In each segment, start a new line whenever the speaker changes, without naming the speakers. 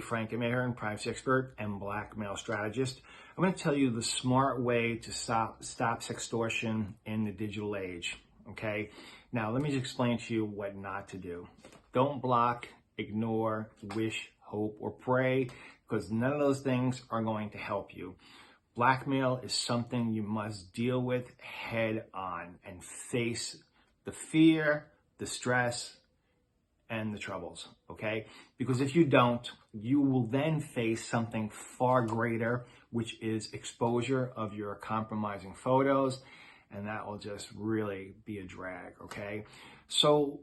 Frank, I'm Ahearn, privacy expert and blackmail strategist. I'm going to tell you the smart way to stop sextortion in the digital age. Okay. Now, let me just explain to you what not to do. Don't block, ignore, wish, hope, or pray, because none of those things are going to help you. Blackmail is something you must deal with head on and face the fear, the stress, and the troubles, okay? Because if you don't, you will then face something far greater, which is exposure of your compromising photos, and that will just really be a drag, okay? So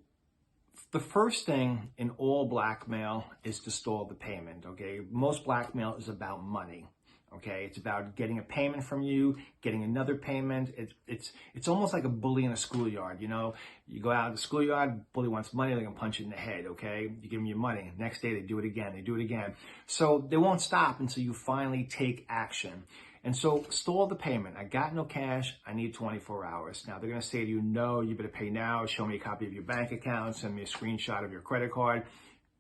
the first thing in all blackmail is to stall the payment, okay? Most blackmail is about money. Okay, it's about getting a payment from you, getting another payment. It's almost like a bully in a schoolyard. You know, you go out in the schoolyard, bully wants money, they can punch you in the head. Okay, you give them your money. Next day they do it again. So they won't stop until you finally take action. And so stall the payment. I got no cash. I need 24 hours. Now they're going to say to you, no, you better pay now. Show me a copy of your bank account. Send me a screenshot of your credit card.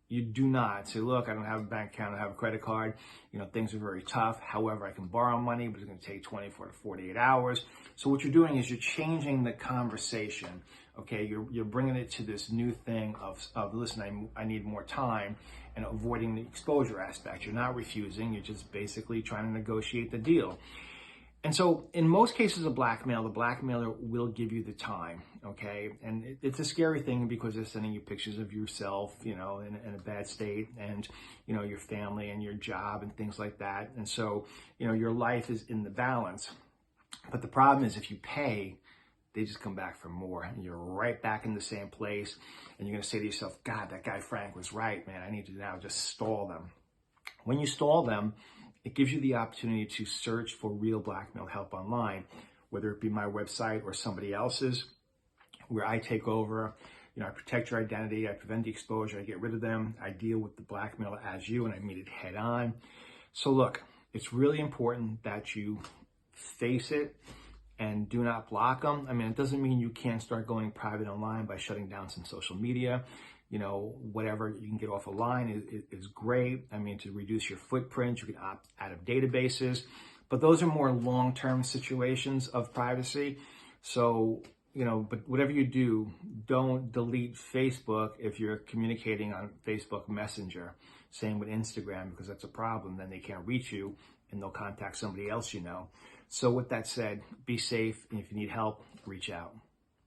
You do not say, look, I don't have a bank account, I don't have a credit card. You know, things are very tough. However, I can borrow money, but it's going to take 24 to 48 hours. So what you're doing is you're changing the conversation. Okay, you're bringing it to this new thing of listen, I need more time, and avoiding the exposure aspect. You're not refusing. You're just basically trying to negotiate the deal. And so in most cases of blackmail, the blackmailer will give you the time, okay? And it's a scary thing because they're sending you pictures of yourself, you know, in a bad state, and, you know, your family and your job and things like that. And so, you know, your life is in the balance. But the problem is if you pay, they just come back for more, and you're right back in the same place. And you're going to say to yourself, God, that guy Frank was right, man. I need to now just stall them. When you stall them, it gives you the opportunity to search for real blackmail help online, whether it be my website or somebody else's, where I take over. You know, I protect your identity, I prevent the exposure, I get rid of them, I deal with the blackmail as you, and I meet it head on. So look, it's really important that you face it and do not block them. I mean, it doesn't mean you can't start going private online by shutting down some social media. You know, whatever you can get off a line is great. I mean, to reduce your footprint, you can opt out of databases, but those are more long-term situations of privacy. So, you know, but whatever you do, don't delete Facebook if you're communicating on Facebook Messenger. Same with Instagram, because that's a problem. Then they can't reach you and they'll contact somebody else, you know. So with that said, be safe, and if you need help, reach out.